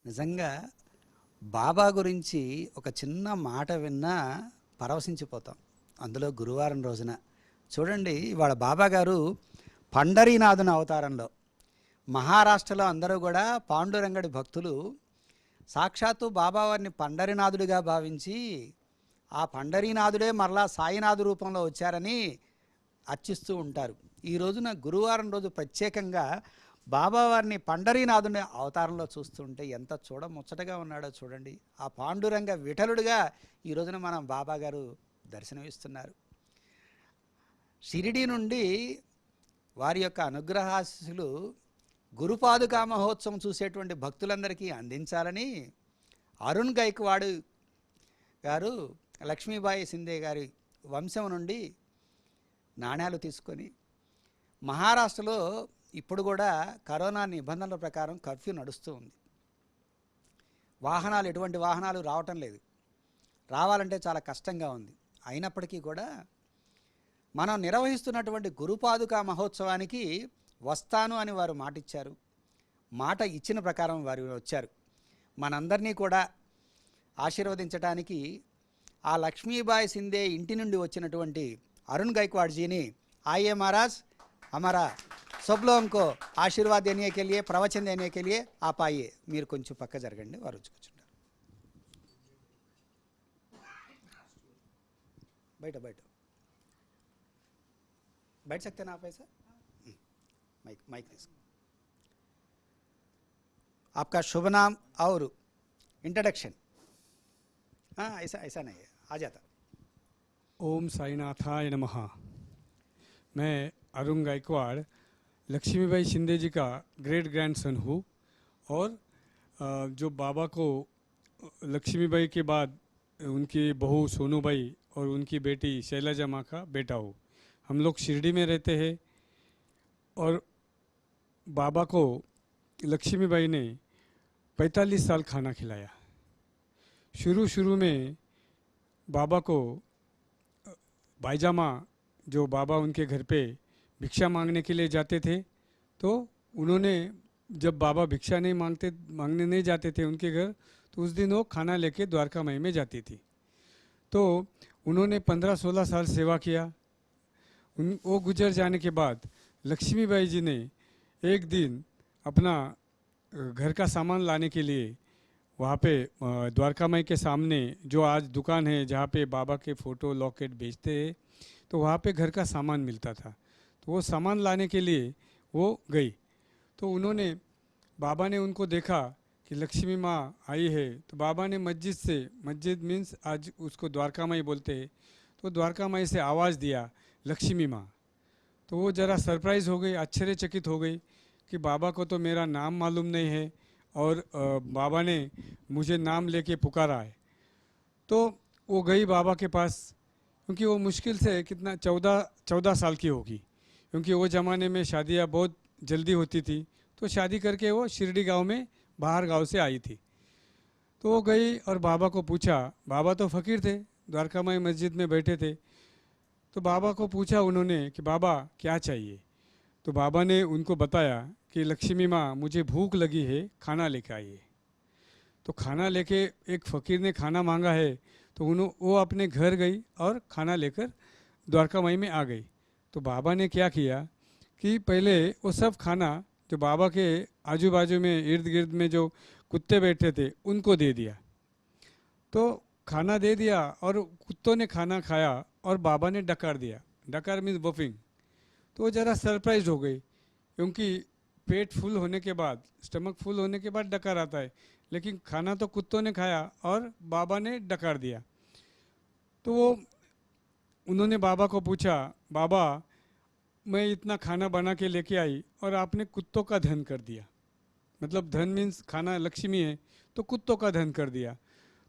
నిజంగా బాబా గురించి ఒక చిన్న మాట విన్నా పరవశించిపోతాం. అందులో గురువారం రోజున చూడండి, ఇవాళ బాబా గారు పండరీనాథుని అవతారంలో మహారాష్ట్రలో అందరూ కూడా పాండురంగడి భక్తులు సాక్షాత్తు బాబావారిని పండరీనాథుడిగా భావించి ఆ పండరీనాథుడే మరలా సాయినాథు రూపంలో వచ్చారని అర్చిస్తూ ఉంటారు. ఈ రోజున గురువారం రోజు ప్రత్యేకంగా బాబావారిని పండరీనాథుని అవతారంలో చూస్తుంటే ఎంత చూడముచ్చటగా ఉన్నాడో చూడండి. ఆ పాండురంగ విఠలుడిగా ఈ రోజున మనం బాబా గారు దర్శనమిస్తున్నారు. షిరిడి నుండి వారి యొక్క అనుగ్రహాశీస్సులు గురుపాదుకా మహోత్సవం చూసేటువంటి భక్తులందరికీ అందించాలని అరుణ్ గైక్వాడ్ గారు లక్ష్మీబాయి సింధే గారి వంశం నుండి నాణ్యాలు తీసుకొని మహారాష్ట్రలో ఇప్పుడు కూడా కరోనా నిబంధనల ప్రకారం కర్ఫ్యూ నడుస్తూ ఉంది. ఎటువంటి వాహనాలు రావటం లేదు, రావాలంటే చాలా కష్టంగా ఉంది. అయినప్పటికీ కూడా మనం నిర్వహిస్తున్నటువంటి గురుపాదుకా మహోత్సవానికి వస్తాను అని వారు మాట ఇచ్చారు. మాట ఇచ్చిన ప్రకారం వారు వచ్చారు. మనందరినీ కూడా ఆశీర్వదించడానికి ఆ లక్ష్మీబాయి సింధే ఇంటి నుండి వచ్చినటువంటి अरुण गायकवाड़ जी ने आइए महाराज, हमारा सब लोगों को आशीर्वाद देने के लिए, प्रवचन देने के लिए आप आइए. మీరు కొంచెం పక్క జరగండి, వారు కూర్చుంటారు. बैठ सकते हैं ना आप ऐसा? माइक आपका शुभ नाम और इंट्रोडक्शन. हाँ, ऐसा नहीं है, आ जाता. ओम साईनाथाय नमः। मैं अरुण गायकवाड़ लक्ष्मीबाई शिंदे जी का ग्रेट ग्रैंडसन हूँ और जो बाबा को लक्ष्मीबाई के बाद उनकी बहू सोनूबाई और उनकी बेटी शैलजा माँ का बेटा हूँ. हम लोग शिरडी में रहते हैं और बाबा को लक्ष्मीबाई ने 45 साल खाना खिलाया. शुरू में बाबा को भाईजामा जो बाबा उनके घर पे भिक्षा मांगने के लिए जाते थे, तो उन्होंने जब बाबा भिक्षा मांगने नहीं जाते थे उनके घर, तो उस दिन वो खाना लेके द्वारका माई में जाती थी. तो उन्होंने 15-16 साल सेवा किया. वो गुजर जाने के बाद लक्ष्मीबाई जी ने एक दिन अपना घर का सामान लाने के लिए वहाँ पे द्वारका माई के सामने जो आज दुकान है जहाँ पे बाबा के फ़ोटो लॉकेट बेचते हैं, तो वहाँ पे घर का सामान मिलता था. तो वो सामान लाने के लिए वो गई. तो उन्होंने बाबा ने उनको देखा कि लक्ष्मी माँ आई है, तो बाबा ने मस्जिद मीन्स आज उसको द्वारका माई बोलते हैं, तो द्वारका माई से आवाज़ दिया लक्ष्मी माँ. तो वो ज़रा सरप्राइज़ हो गई, आश्चर्यचकित हो गई कि बाबा को तो मेरा नाम मालूम नहीं है और बाबा ने मुझे नाम लेके पुकारा है. तो वो गई बाबा के पास, क्योंकि वो मुश्किल से कितना 14 साल की होगी, क्योंकि वो ज़माने में शादियाँ बहुत जल्दी होती थी. तो शादी करके वो शिरडी गांव में बाहर गांव से आई थी. तो वो गई और बाबा को पूछा. बाबा तो फ़कीर थे, द्वारका माई मस्जिद में बैठे थे. तो बाबा को पूछा उन्होंने कि बाबा क्या चाहिए. तो बाबा ने उनको बताया कि लक्ष्मी माँ मुझे भूख लगी है, खाना लेके आइए. तो खाना लेके एक फ़कीर ने खाना मांगा है, तो वो अपने घर गई और खाना लेकर द्वारका माई में आ गई. तो बाबा ने क्या किया कि पहले वो सब खाना जो बाबा के आजू बाजू में इर्द गिर्द में जो कुत्ते बैठे थे उनको दे दिया. तो खाना दे दिया और कुत्तों ने खाना खाया और बाबा ने डकार दिया. डकार मीन्स बफिंग. तो वो ज़रा सरप्राइज हो गई, क्योंकि पेट फुल होने के बाद, स्टमक फुल होने के बाद डकार आता है, लेकिन खाना तो कुत्तों ने खाया और बाबा ने डकार दिया. तो वो उन्होंने बाबा को पूछा, बाबा मैं इतना खाना बना के लेके आई और आपने कुत्तों का धन कर दिया. मतलब धन मीन्स खाना लक्ष्मी है, तो कुत्तों का धन कर दिया.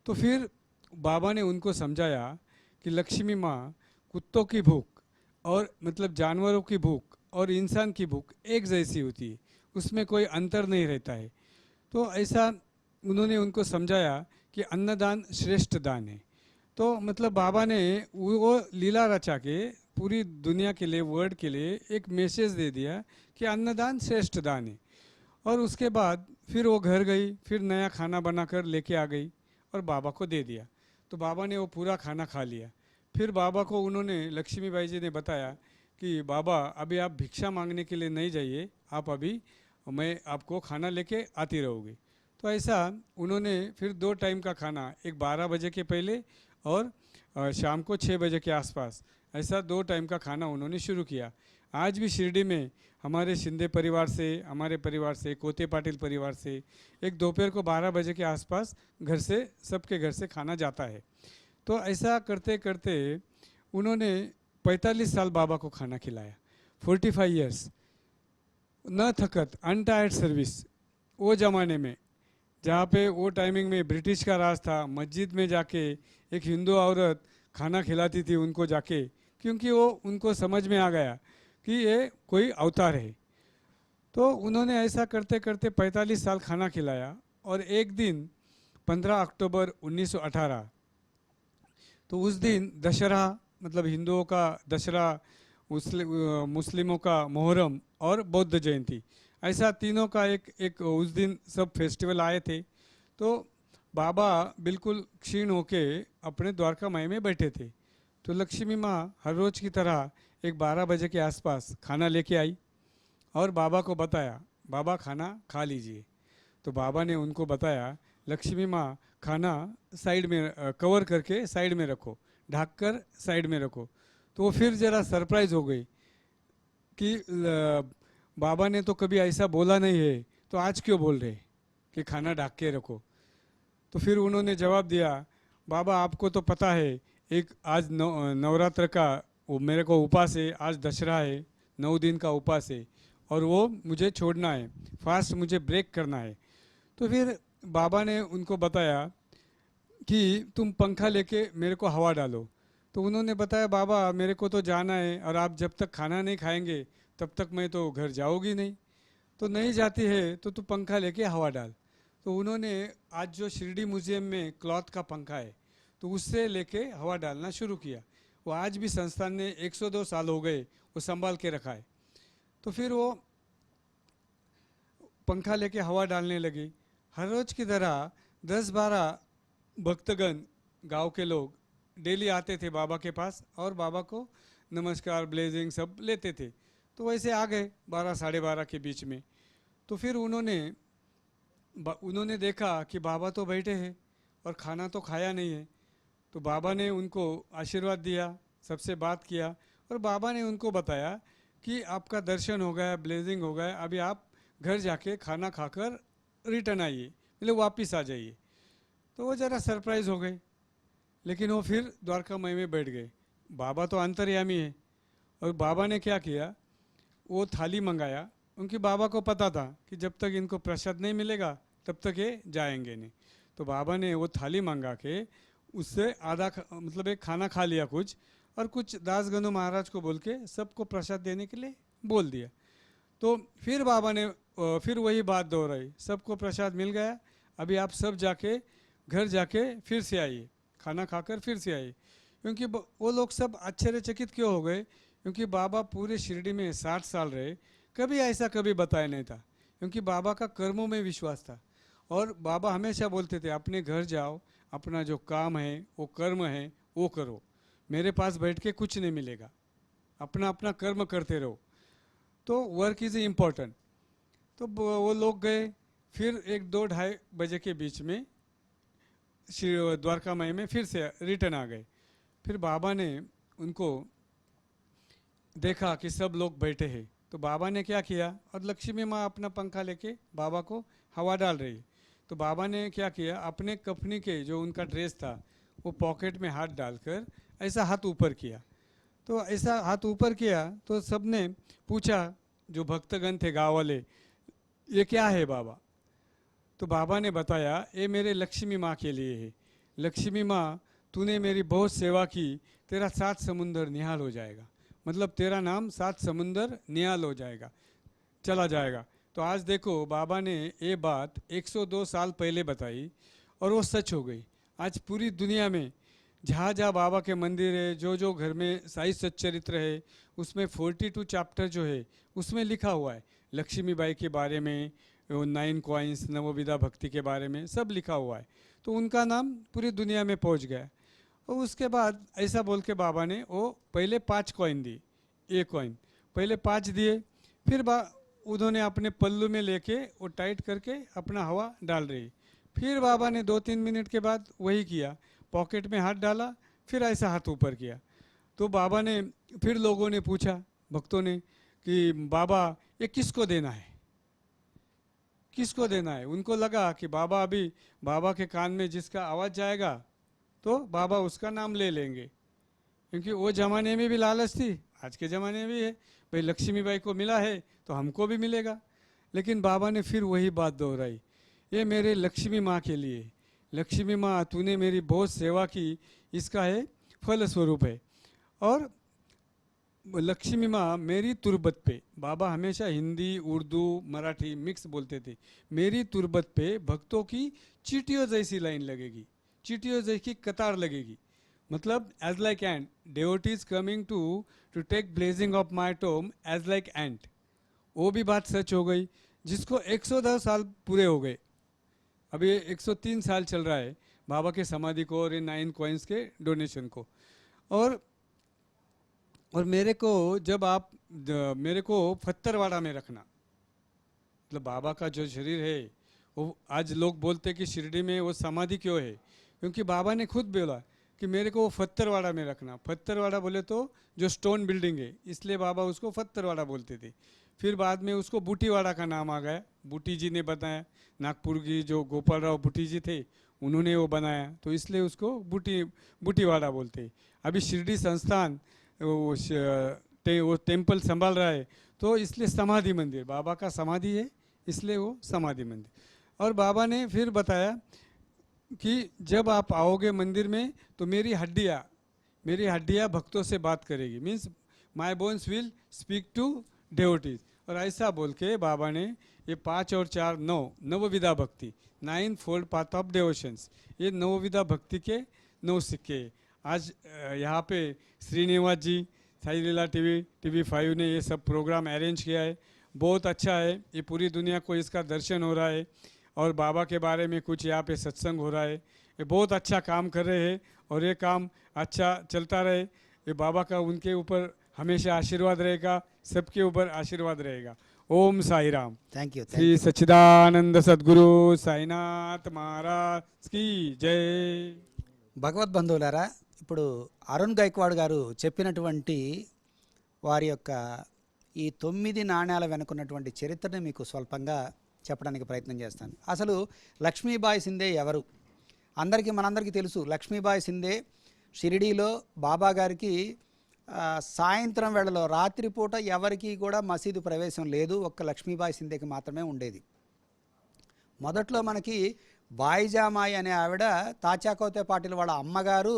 तो फिर बाबा ने उनको समझाया कि लक्ष्मी माँ कुत्तों की भूख और मतलब जानवरों की भूख और इंसान की भूख एक जैसी होती है, उसमें कोई अंतर नहीं रहता है. तो ऐसा उन्होंने उनको समझाया कि अन्नदान श्रेष्ठ दान है. तो मतलब बाबा ने वो लीला रचा के पूरी दुनिया के लिए, वर्ल्ड के लिए एक मैसेज दे दिया कि अन्नदान श्रेष्ठ दान है. और उसके बाद फिर वो घर गई, फिर नया खाना बनाकर लेके आ गई और बाबा को दे दिया। तो बाबा ने वो पूरा खाना खा लिया। फिर बाबा को उन्होंने, लक्ष्मीबाई जी ने बताया कि बाबा अभी आप भिक्षा मांगने के लिए नहीं जाइए, आप अभी, मैं आपको खाना लेके आती रहूँगी। तो ऐसा उन्होंने फिर 2 टाइम का खाना, एक 12 बजे के पहले और शाम को 6 बजे के आसपास, ऐसा 2 टाइम का खाना उन्होंने शुरू किया। आज भी शिरडी में हमारे शिंदे परिवार से, हमारे परिवार से, कोते पाटिल परिवार से एक दोपहर को 12 बजे के आसपास घर से, सबके घर से खाना जाता है। तो ऐसा करते करते उन्होंने 45 साल बाबा को खाना खिलाया, 45 ईयर्स, न थकत, अनटायर्ड सर्विस। वो ज़माने में जहाँ पे वो टाइमिंग में ब्रिटिश का राज था, मस्जिद में जाके एक हिंदू औरत खाना खिलाती थी उनको जाके, क्योंकि वो उनको समझ में आ गया कि ये कोई अवतार है। तो उन्होंने ऐसा करते करते 45 साल खाना खिलाया। और एक दिन 15 अक्टूबर 1918, तो उस दिन दशहरा, मतलब हिंदुओं का दशहरा, मुस्लिमों का मुहर्रम और बौद्ध जयंती, ऐसा तीनों का एक एक उस दिन सब फेस्टिवल आए थे। तो बाबा बिल्कुल क्षीण होके अपने द्वारका माई में बैठे थे। तो लक्ष्मी माँ हर रोज़ की तरह एक 12 बजे के आसपास खाना लेके आई और बाबा को बताया, बाबा खाना खा लीजिए। तो बाबा ने उनको बताया, लक्ष्मी माँ खाना साइड में कवर करके साइड में रखो, ढक कर साइड में रखो। तो वो फिर ज़रा सरप्राइज हो गई कि बाबा ने तो कभी ऐसा बोला नहीं है, तो आज क्यों बोल रहे कि खाना ढक के रखो। तो फिर उन्होंने जवाब दिया, बाबा आपको तो पता है, एक आज नवरात्र का वो मेरे को उपास है, आज दशहरा है, 9 दिन का उपास है और वो मुझे छोड़ना है, फास्ट मुझे ब्रेक करना है। तो फिर बाबा ने उनको बताया कि तुम पंखा लेके मेरे को हवा डालो। तो उन्होंने बताया, बाबा मेरे को तो जाना है और आप जब तक खाना नहीं खाएंगे तब तक मैं तो घर जाऊंगी नहीं। तो नहीं जाती है तो तू पंखा लेके हवा डाल। तो उन्होंने आज जो शिरडी म्यूजियम में क्लॉथ का पंखा है, तो उससे लेके हवा डालना शुरू किया। वो आज भी संस्थान ने 102 साल हो गए वो संभाल के रखा है। तो फिर वो पंखा लेके हवा डालने लगी। हर रोज की तरह 10-12 भक्तगण, गांव के लोग डेली आते थे बाबा के पास और बाबा को नमस्कार, ब्लेजिंग सब लेते थे। तो वैसे आ गए 12-12:30 के बीच में। तो फिर उन्होंने देखा कि बाबा तो बैठे हैं और खाना तो खाया नहीं है। तो बाबा ने उनको आशीर्वाद दिया, सबसे बात किया और बाबा ने उनको बताया कि आपका दर्शन हो गया, ब्लेजिंग हो गया, अभी आप घर जाके खाना खाकर रिटर्न आइए, मतलब वापस आ जाइए। तो वो ज़रा सरप्राइज हो गए, लेकिन वो फिर द्वारका माई में बैठ गए। बाबा तो अंतर्यामी है। और बाबा ने क्या किया, वो थाली मंगाया। उनकी बाबा को पता था कि जब तक इनको प्रसाद नहीं मिलेगा तब तक ये जाएंगे नहीं। तो बाबा ने वो थाली मंगा के उससे मतलब एक खाना खा लिया कुछ, और कुछ दासगणों महाराज को बोल के सबको प्रसाद देने के लिए बोल दिया। तो फिर बाबा ने फिर वही बात दोहराई, सबको प्रसाद मिल गया, अभी आप सब जाके घर जाके फिर से आइए, खाना खाकर फिर से आइए। क्योंकि वो लोग सब आश्चर्यचकित क्यों हो गए, क्योंकि बाबा पूरे शिरडी में 60 साल रहे, कभी ऐसा कभी बताया नहीं था, क्योंकि बाबा का कर्मों में विश्वास था। और बाबा हमेशा बोलते थे, अपने घर जाओ, अपना जो काम है वो कर्म है वो करो, मेरे पास बैठ के कुछ नहीं मिलेगा, अपना अपना कर्म करते रहो। तो वर्क इज़ इम्पोर्टेंट। तो वो लोग गए, फिर 1-2-2:30 बजे के बीच में द्वारका माई में फिर से रिटर्न आ गए। फिर बाबा ने उनको देखा कि सब लोग बैठे हैं। तो बाबा ने क्या किया, और लक्ष्मी माँ अपना पंखा लेके बाबा को हवा डाल रही है। तो बाबा ने क्या किया, अपने कफनी के जो उनका ड्रेस था वो पॉकेट में हाथ डालकर ऐसा हाथ ऊपर किया। तो ऐसा हाथ ऊपर किया तो सबने पूछा, जो भक्तगण थे गाँव वाले, ये क्या है बाबा। तो बाबा ने बताया, ये मेरे लक्ष्मी माँ के लिए है। लक्ष्मी माँ, तूने मेरी बहुत सेवा की, तेरा 7 समुंदर निहाल हो जाएगा, मतलब तेरा नाम 7 समुंदर निहाल हो जाएगा, चला जाएगा। तो आज देखो, बाबा ने ये बात 102 साल पहले बताई और वो सच हो गई। आज पूरी दुनिया में जहाँ जहाँ बाबा के मंदिर है, जो जो घर में साई सच्चरित्र है, उसमें 42 चैप्टर जो है उसमें लिखा हुआ है लक्ष्मीबाई के बारे में, वो 9 कॉइन्स नवविधा भक्ति के बारे में सब लिखा हुआ है। तो उनका नाम पूरी दुनिया में पहुंच गया। और उसके बाद ऐसा बोल के बाबा ने वो पहले 5 कॉइन दी, एक कॉइन पहले 5 दिए, फिर उन्होंने अपने पल्लू में लेके वो टाइट करके अपना हवा डाल रही। फिर बाबा ने 2-3 मिनट के बाद वही किया, पॉकेट में हाथ डाला, फिर ऐसा हाथ ऊपर किया। तो बाबा ने फिर लोगों ने पूछा, भक्तों ने, कि बाबा ये किसको देना है, किसको देना है। उनको लगा कि बाबा अभी बाबा के कान में जिसका आवाज़ जाएगा तो बाबा उसका नाम ले लेंगे, क्योंकि वो ज़माने में भी लालच थी, आज के ज़माने में भी है, भाई लक्ष्मीबाई को मिला है तो हमको भी मिलेगा। लेकिन बाबा ने फिर वही बात दोहराई, ये मेरे लक्ष्मी माँ के लिए, लक्ष्मी माँ तूने मेरी बहुत सेवा की, इसका है फल स्वरूप है। और लक्ष्मी माँ मेरी तुरबत पे, बाबा हमेशा हिंदी उर्दू मराठी मिक्स बोलते थे, मेरी तुरबत पे भक्तों की चींटियों जैसी लाइन लगेगी, चींटियों जैसी कतार लगेगी। मतलब as like ant, devotees coming to take blessing of my tomb as like ant. वो भी बात सच हो गई। जिसको 110 साल पूरे हो गए, अभी 103 साल चल रहा है बाबा के समाधि को और इन 9 कॉइन्स के डोनेशन को। और मेरे को जब आप मेरे को फत्तरवाड़ा में रखना, मतलब बाबा का जो शरीर है वो, आज लोग बोलते कि शिरडी में वो समाधि क्यों है, क्योंकि बाबा ने खुद बोला कि मेरे को वो फत्तरवाड़ा में रखना। फत्तरवाड़ा बोले तो जो स्टोन बिल्डिंग है, इसलिए बाबा उसको फत्तरवाड़ा बोलते थे। फिर बाद में उसको बूटीवाड़ा का नाम आ गया, बूटी जी ने बताया, नागपुर की जो गोपाल राव बूटी जी थे उन्होंने वो बनाया, तो इसलिए उसको बूटीवाड़ा बोलते। अभी शिरडी संस्थान वो टेम्पल संभाल रहा है, तो इसलिए समाधि मंदिर, बाबा का समाधि है इसलिए वो समाधि मंदिर। और बाबा ने फिर बताया कि जब आप आओगे मंदिर में तो मेरी हड्डियाँ भक्तों से बात करेगी, means my bones will speak to devotees. और ऐसा बोल के बाबा ने ये 5 और 4 9 नवविधा भक्ति, 9 फोल्ड पाथ ऑफ डेवोशंस, ये नवविधा भक्ति के 9 सिक्के। आज यहाँ पे श्रीनिवास जी, साई लीला टीवी 5 ने ये सब प्रोग्राम अरेंज किया है, बहुत अच्छा है। ये पूरी दुनिया को इसका दर्शन हो रहा है और बाबा के बारे में कुछ यहाँ पे सत्संग हो रहा है। ये बहुत अच्छा काम कर रहे हैं और ये काम अच्छा चलता रहे। ये बाबा का उनके ऊपर हमेशा आशीर्वाद रहेगा, सबके ऊपर आशीर्वाद रहेगा। ओम साई राम। థ్యాంక్ యూ श्री सच्चिदानंद सद्गुरु साईनाथ महाराज की जय। భగవద్బంధువులారా, ఇప్పుడు అరుణ్ గైక్వాడ్ గారు చెప్పినటువంటి వారి యొక్క ఈ 9 నాణ్యాల వెనుకున్నటువంటి చరిత్రని మీకు స్వల్పంగా చెప్పడానికి ప్రయత్నం చేస్తాను. అసలు లక్ష్మీబాయి సింధే ఎవరు? మనందరికీ తెలుసు, లక్ష్మీబాయి సింధే షిరిడీలో బాబా గారికి సాయంత్రం వేళలో రాత్రిపూట ఎవరికి కూడా మసీదు ప్రవేశం లేదు, ఒక్క లక్ష్మీబాయి సింధేకి మాత్రమే ఉండేది. మొదట్లో మనకి బాయిజామాయి అనే ఆవిడ తాచాకోతే పాటిల్ వాళ్ళ అమ్మగారు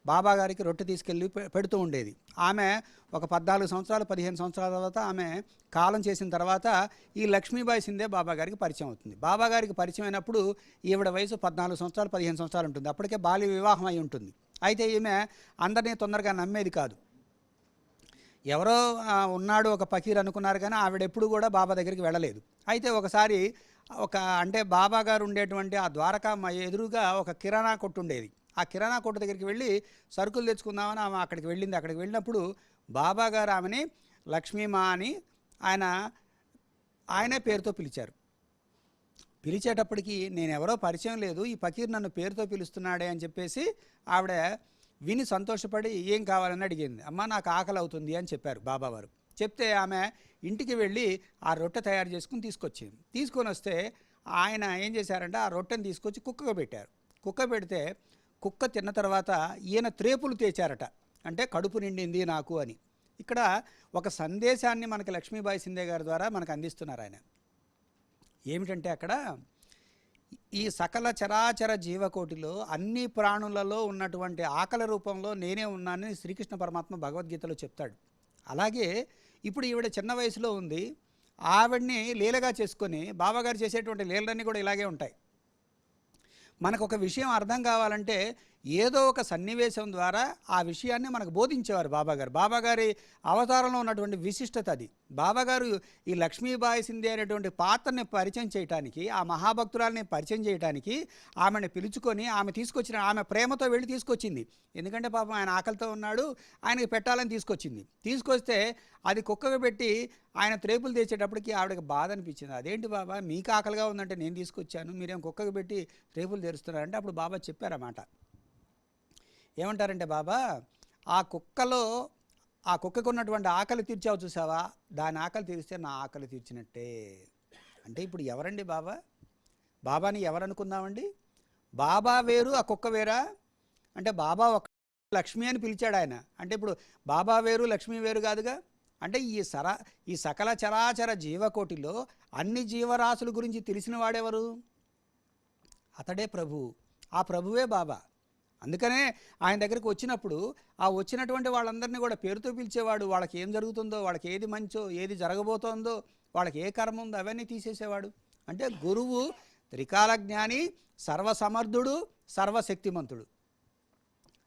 బాబా గారికి రొట్టె తీసుకెళ్ళి పెడుతూ ఉండేది. ఆమె ఒక 14 సంవత్సరాలు 15 సంవత్సరాల తర్వాత ఆమె కాలం చేసిన తర్వాత ఈ లక్ష్మీబాయి సింధే బాబా గారికి పరిచయం అవుతుంది. బాబా గారికి పరిచయం అయినప్పుడు ఈవిడ వయసు 14 సంవత్సరాలు 15 సంవత్సరాలు ఉంటుంది, అప్పటికే బాల్య వివాహం అయి ఉంటుంది. అయితే ఈమె అందరినీ తొందరగా నమ్మేది కాదు. ఎవరో ఉన్నాడు ఒక ఫకీర్ అనుకున్నారు, కానీ ఆవిడెప్పుడు కూడా బాబా దగ్గరికి వెళ్ళలేదు. అయితే ఒకసారి అంటే బాబా గారు ఉండేటువంటి ఆ ద్వారకా ఎదురుగా ఒక కిరాణా కొట్టు ఉండేది. ఆ కిరాణా కొట్టు దగ్గరికి వెళ్ళి సరుకులు తెచ్చుకుందామని ఆమె అక్కడికి వెళ్ళింది. అక్కడికి వెళ్ళినప్పుడు బాబా గారు ఆమెని లక్ష్మీమా అని ఆయనే పేరుతో పిలిచారు. పిలిచేటప్పటికి నేనెవరో పరిచయం లేదు, ఈ ఫకీర్ నన్ను పేరుతో పిలుస్తున్నాడే అని చెప్పేసి ఆవిడ విని సంతోషపడి ఏం కావాలని అడిగింది. అమ్మ నాకు ఆకలి అవుతుంది అని చెప్పారు బాబావారు. చెప్తే ఆమె ఇంటికి వెళ్ళి ఆ రొట్టె తయారు చేసుకుని తీసుకొచ్చింది. తీసుకొని వస్తే ఆయన ఏం చేశారంటే ఆ రొట్టెని తీసుకొచ్చి కుక్కగా పెట్టారు. కుక్క పెడితే కుక్క తిన్న తర్వాత ఈయన త్రేపులు తెచ్చారట, అంటే కడుపు నిండింది నాకు అని. ఇక్కడ ఒక సందేశాన్ని మనకి లక్ష్మీబాయి సింధే గారి ద్వారా మనకు అందిస్తున్నారు ఆయన. ఏమిటంటే అక్కడ ఈ సకల చరాచర జీవకోటిలో అన్ని ప్రాణులలో ఉన్నటువంటి ఆకలి రూపంలో నేనే ఉన్నానని శ్రీకృష్ణ పరమాత్మ భగవద్గీతలో చెప్తాడు. అలాగే ఇప్పుడు ఈవిడ చిన్న వయసులో ఉంది, ఆవిడ్ని లీలగా చేసుకొని బాబాగారు చేసేటువంటి లీలలన్నీ కూడా ఇలాగే ఉంటాయి. మనకు ఒక విషయం అర్థం కావాలంటే ఏదో ఒక సన్నివేశం ద్వారా ఆ విషయాన్ని మనకు బోధించేవారు బాబాగారు. బాబాగారి అవతారంలో ఉన్నటువంటి విశిష్టత అది. బాబాగారు ఈ లక్ష్మీబాయి సింధే అనేటువంటి పాత్రని పరిచయం చేయడానికి, ఆ మహాభక్తురాలని పరిచయం చేయడానికి ఆమెను పిలుచుకొని ఆమె ప్రేమతో వెళ్ళి తీసుకొచ్చింది. ఎందుకంటే పాపం ఆయన ఆకలితో ఉన్నాడు, ఆయనకి పెట్టాలని తీసుకొచ్చింది. తీసుకొస్తే అది కుక్కకు పెట్టి ఆయన త్రేపులు తెచ్చేటప్పటికి ఆవిడకి బాధ అనిపించింది. అదేంటి బాబా, మీకు ఆకలిగా ఉందంటే నేను తీసుకొచ్చాను, మీరేం కుక్కకు పెట్టి త్రేపులు తెరుస్తున్నారంటే అప్పుడు బాబా చెప్పారన్నమాట. ఏమంటారంటే, బాబా ఆ కుక్కకు ఉన్నటువంటి ఆకలి తీర్చావు చూసావా, దాని ఆకలి తీరిస్తే నా ఆకలి తీర్చినట్టే. అంటే ఇప్పుడు ఎవరండి బాబా? బాబాని ఎవరనుకుందామండి? బాబా వేరు, ఆ కుక్క వేరా? అంటే బాబా ఒక లక్ష్మి అని పిలిచాడు ఆయన. అంటే ఇప్పుడు బాబా వేరు లక్ష్మి వేరు కాదుగా. అంటే ఈ సకల చరాచర జీవకోటిలో అన్ని జీవరాశుల గురించి తెలిసిన వాడెవరు? అతడే ప్రభు. ఆ ప్రభువే బాబా. అందుకనే ఆయన దగ్గరికి వచ్చినప్పుడు ఆ వచ్చినటువంటి వాళ్ళందరినీ కూడా పేరుతో పిలిచేవాడు. వాళ్ళకి ఏం జరుగుతుందో, వాళ్ళకి ఏది మంచో, ఏది జరగబోతోందో, వాళ్ళకి ఏ కర్మ ఉందో అవన్నీ తీసేసేవాడు. అంటే గురువు త్రికాల జ్ఞాని, సర్వసమర్థుడు, సర్వశక్తిమంతుడు.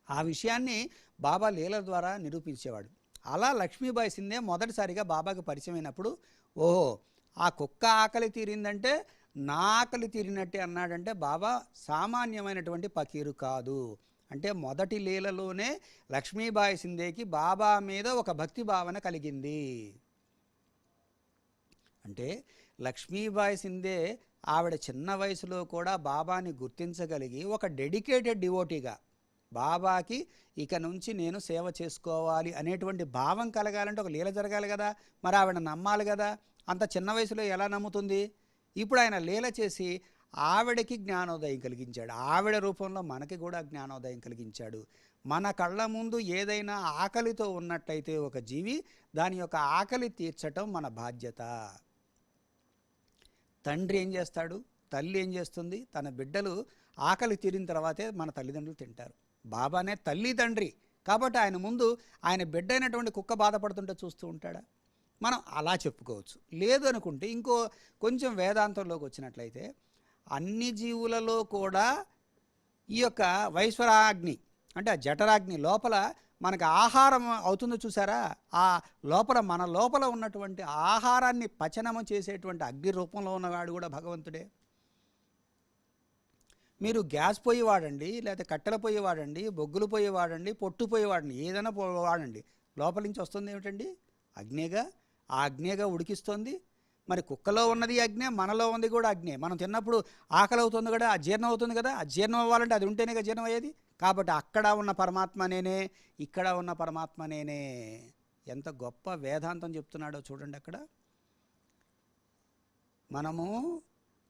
ఆ విషయాన్ని బాబా లీల ద్వారా నిరూపించేవాడు. అలా లక్ష్మీబాయి సింధే మొదటిసారిగా బాబాకి పరిచయం అయినప్పుడు, ఓహో ఆ కుక్క ఆకలి తీరిందంటే నా ఆకలి తీరినట్టే అన్నాడంటే బాబా సామాన్యమైనటువంటి పకీరు కాదు. అంటే మొదటి లీలలోనే లక్ష్మీబాయి సింధేకి బాబా మీద ఒక భక్తి భావన కలిగింది. అంటే లక్ష్మీబాయి సింధే ఆవిడ చిన్న వయసులో కూడా బాబాని గుర్తించగలిగి ఒక డెడికేటెడ్ డివోటీగా బాబాకి ఇక నుంచి నేను సేవ చేసుకోవాలి అనేటువంటి భావం కలగాలంటే ఒక లీల జరగాలి కదా. మరి ఆవిడ నమ్మాలి కదా. అంత చిన్న వయసులో ఎలా నమ్ముతుంది? ఇప్పుడు ఆయన లీల చేసి ఆవిడకి జ్ఞానోదయం కలిగించాడు. ఆవిడ రూపంలో మనకి కూడా జ్ఞానోదయం కలిగించాడు. మన కళ్ళ ముందు ఏదైనా ఆకలితో ఉన్నట్టయితే ఒక జీవి, దాని యొక్క ఆకలి తీర్చటం మన బాధ్యత. తండ్రి ఏం చేస్తాడు, తల్లి ఏం చేస్తుంది? తన బిడ్డలు ఆకలి తీరిన తర్వాతే మన తల్లిదండ్రులు తింటారు. బాబానే తల్లి తండ్రి కాబట్టి ఆయన ముందు ఆయన బిడ్డ అయినటువంటి కుక్క బాధపడుతుంటే చూస్తూ ఉంటాడా? మనం అలా చెప్పుకోవచ్చు. లేదు అనుకుంటే ఇంకో కొంచెం వేదాంతంలోకి వచ్చినట్లయితే అన్ని జీవులలో కూడా ఈ యొక్క వైశ్వరాగ్ని అంటే ఆ జఠరాగ్ని లోపల మనకు ఆహారం అవుతుందో చూసారా, ఆ లోపల మన లోపల ఉన్నటువంటి ఆహారాన్ని పచనము చేసేటువంటి అగ్ని రూపంలో ఉన్నవాడు కూడా భగవంతుడే. మీరు గ్యాస్ పొయ్యి వాడండి, లేకపోతే కట్టెల పొయ్యి వాడండి, బొగ్గులు పొయ్యి వాడండి, పొట్టు పొయ్యి వాడండి, ఏదైనా వాడండి, లోపల నుంచి వస్తుంది ఏమిటండి? అగ్నేగా. ఆ అగ్నేగా ఉడికిస్తుంది. మరి కుక్కలో ఉన్నది అగ్నే, మనలో ఉంది కూడా అగ్నే. మనం తిన్నప్పుడు ఆకలి అవుతుంది కదా, అజీర్ణం అవుతుంది కదా. అజీర్ణం అవ్వాలంటే అది ఉంటేనే కదా జీర్ణం అయ్యేది. కాబట్టి అక్కడ ఉన్న పరమాత్మ నేనే, ఇక్కడ ఉన్న పరమాత్మ నేనే. ఎంత గొప్ప వేదాంతం చెప్తున్నాడో చూడండి. అక్కడ మనము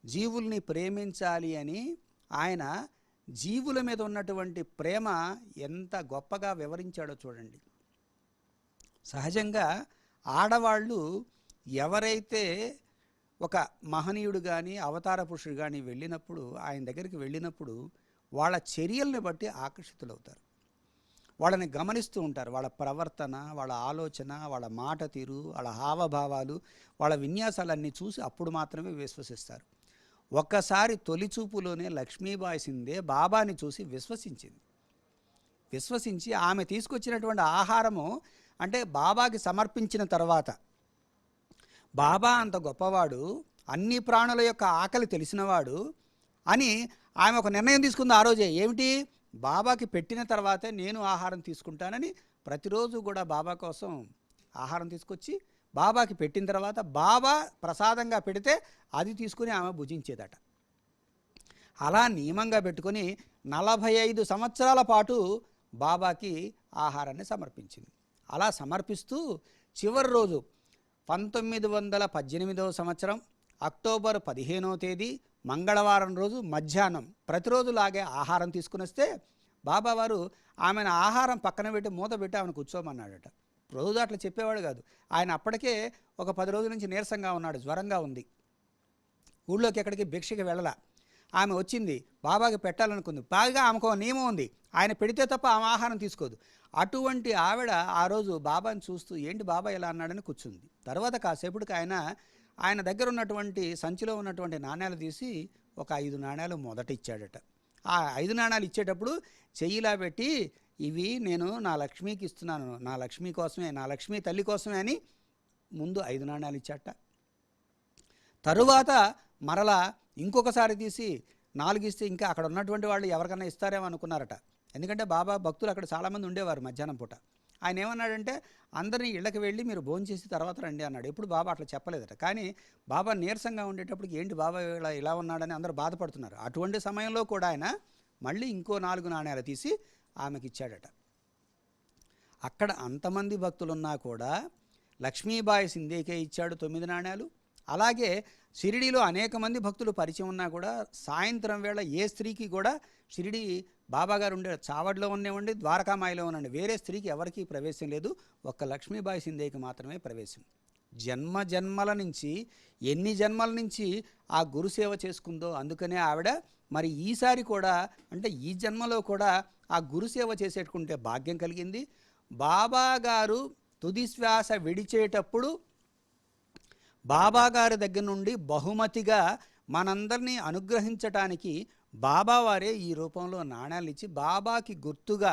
జీవుల్ని ప్రేమించాలి అని ఆయన జీవుల మీద ఉన్నటువంటి ప్రేమ ఎంత గొప్పగా వివరించాడో చూడండి. సహజంగా ఆడవాళ్ళు ఎవరైతే ఒక మహనీయుడు కానీ అవతార పురుషుడు కానీ వెళ్ళినప్పుడు, ఆయన దగ్గరికి వెళ్ళినప్పుడు వాళ్ళ చర్యల్ని బట్టి ఆకర్షితులవుతారు. వాళ్ళని గమనిస్తూ ఉంటారు. వాళ్ళ ప్రవర్తన, వాళ్ళ ఆలోచన, వాళ్ళ మాట తీరు, వాళ్ళ హావభావాలు, వాళ్ళ విన్యాసాలన్నీ చూసి అప్పుడు మాత్రమే విశ్వసిస్తారు. ఒక్కసారి తొలిచూపులోనే లక్ష్మీబాయి సింధే బాబాని చూసి విశ్వసించి ఆమె తీసుకొచ్చినటువంటి ఆహారము అంటే బాబాకి సమర్పించిన తర్వాత, బాబా అంత గొప్పవాడు, అన్ని ప్రాణుల యొక్క ఆకలి తెలిసినవాడు అని ఆమె ఒక నిర్ణయం తీసుకుంది ఆ రోజే. ఏమిటి? బాబాకి పెట్టిన తర్వాతే నేను ఆహారం తీసుకుంటానని ప్రతిరోజు కూడా బాబా కోసం ఆహారం తీసుకొచ్చి బాబాకి పెట్టిన తర్వాత బాబా ప్రసాదంగా పెడితే అది తీసుకుని ఆమె భుజించేదట. అలా నియమంగా పెట్టుకొని 45 సంవత్సరాల పాటు బాబాకి ఆహారాన్ని సమర్పించింది. అలా సమర్పిస్తూ చివరి రోజు 1918వ సంవత్సరం అక్టోబర్ 15వ తేదీ మంగళవారం రోజు మధ్యాహ్నం ప్రతిరోజులాగే ఆహారం తీసుకుని వస్తే బాబావారు ఆమెను ఆహారం పక్కన పెట్టి మూత పెట్టి ఆమెను కూర్చోమన్నాడట. రోజు అట్లా చెప్పేవాడు కాదు. ఆయన అప్పటికే ఒక 10 రోజుల నుంచి నీరసంగా ఉన్నాడు, జ్వరంగా ఉంది. ఊళ్ళోకి ఎక్కడికి భిక్షకి వెళ్ళలా. ఆమె వచ్చింది, బాబాకి పెట్టాలనుకుంది. బాగా ఆమెకు నియమం ఉంది, ఆయన పెడితే తప్ప ఆమె ఆహారం తీసుకోదు. అటువంటి ఆవిడ ఆ రోజు బాబాని చూస్తూ ఏంటి బాబా ఇలా అన్నాడని కూర్చుంది. తర్వాత కాసేపటికి ఆయన దగ్గర ఉన్నటువంటి సంచిలో ఉన్నటువంటి నాణ్యాలు తీసి ఒక 5 నాణ్యాలు మొదట ఇచ్చాడట. ఆ 5 నాణాలు ఇచ్చేటప్పుడు చెయ్యిలా పెట్టి ఇవి నేను నా లక్ష్మికి ఇస్తున్నాను, నా లక్ష్మి కోసమే, నా లక్ష్మి తల్లి కోసమే అని ముందు 5 నాణాలు ఇచ్చాట. తరువాత మరలా ఇంకొకసారి తీసి 4 ఇస్తే ఇంకా అక్కడ ఉన్నటువంటి వాళ్ళు ఎవరికన్నా ఇస్తారేమో అనుకున్నారట. ఎందుకంటే బాబా భక్తులు అక్కడ చాలామంది ఉండేవారు మధ్యాహ్నం పూట. ఆయన ఏమన్నాడంటే అందరినీ ఇళ్ళకి వెళ్ళి మీరు భోంచేసి తర్వాత రండి అన్నాడు. ఎప్పుడు బాబా అట్లా చెప్పలేదట. కానీ బాబా నీరసంగా ఉండేటప్పటికి ఏంటి బాబా ఇలా ఉన్నాడని అందరూ బాధపడుతున్నారు. అటువంటి సమయంలో కూడా ఆయన మళ్ళీ ఇంకో 4 నాణ్యాలు తీసి ఆమెకి ఇచ్చాడట. అక్కడ అంతమంది భక్తులున్నా కూడా లక్ష్మీబాయి సింధేకే ఇచ్చాడు 9 నాణ్యాలు. అలాగే షిరిడీలో అనేక మంది భక్తులు పరిచయం ఉన్నా కూడా సాయంత్రం వేళ ఏ స్త్రీకి కూడా షిరిడి బాబాగారు ఉండే చావడిలో ఉండేవండి, ద్వారకామాయిలో ఉండండి, వేరే స్త్రీకి ఎవరికీ ప్రవేశం లేదు. ఒక్క లక్ష్మీబాయి సింధేకి మాత్రమే ప్రవేశం. జన్మ జన్మల నుంచి ఎన్ని జన్మల నుంచి ఆ గురుసేవ చేసుకుందో, అందుకనే ఆవిడ మరి ఈసారి కూడా అంటే ఈ జన్మలో కూడా ఆ గురుసేవ చేసేటుకుంటే భాగ్యం కలిగింది. బాబాగారు తుది శ్వాస విడిచేటప్పుడు బాబాగారి దగ్గర నుండి బహుమతిగా మనందరినీ అనుగ్రహించటానికి బాబావారే ఈ రూపంలో నాణ్యాలు ఇచ్చి బాబాకి గుర్తుగా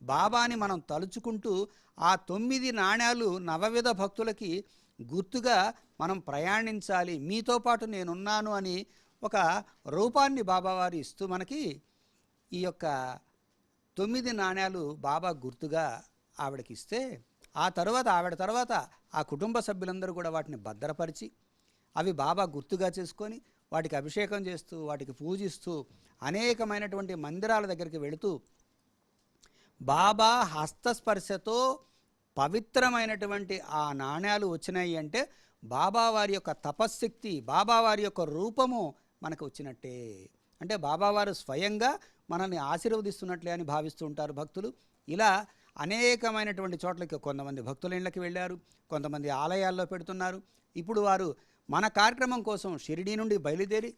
బాబాని మనం తలుచుకుంటూ ఆ 9 నాణ్యాలు నవవిధ భక్తులకి గుర్తుగా మనం ప్రయాణించాలి, మీతో పాటు నేనున్నాను అని ఒక రూపాన్ని బాబావారు ఇస్తూ మనకి ఈ యొక్క 9 నాణ్యాలు బాబా గుర్తుగా ఆవిడకి ఇస్తే ఆవిడ తర్వాత ఆ కుటుంబ సభ్యులందరూ కూడా వాటిని భద్రపరిచి అవి బాబా గుర్తుగా చేసుకొని వాటికి అభిషేకం చేస్తూ వాటికి పూజిస్తూ అనేకమైనటువంటి మందిరాల దగ్గరికి వెళుతూ బాబా హస్తస్పర్శతో పవిత్రమైనటువంటి ఆ నాణ్యాలు వచ్చినాయి అంటే బాబా వారి యొక్క తపశ్శక్తి, బాబా వారి యొక్క రూపము మనకు వచ్చినట్టే. అంటే బాబావారు స్వయంగా మనల్ని ఆశీర్వదిస్తున్నట్లే అని భావిస్తూ ఉంటారు భక్తులు. ఇలా అనేకమైనటువంటి చోట్లకి కొంతమంది భక్తుల ఇళ్ళకి వెళ్ళారు, కొంతమంది ఆలయాల్లో పెడుతున్నారు. ఇప్పుడు వారు మన కార్యక్రమం కోసం షిరిడీ నుండి బయలుదేరి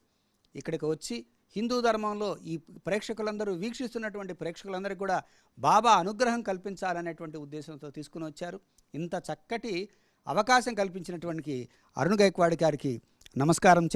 ఇక్కడికి వచ్చి హిందూ ధర్మంలో ఈ ప్రేక్షకులందరూ వీక్షిస్తున్నటువంటి ప్రేక్షకులందరికీ కూడా బాబా అనుగ్రహం కల్పించాలనేటువంటి ఉద్దేశంతో తీసుకుని వచ్చారు. ఇంత చక్కటి అవకాశం కల్పించినటువంటి అరుణ్ గైక్వాడ్ గారికి నమస్కారం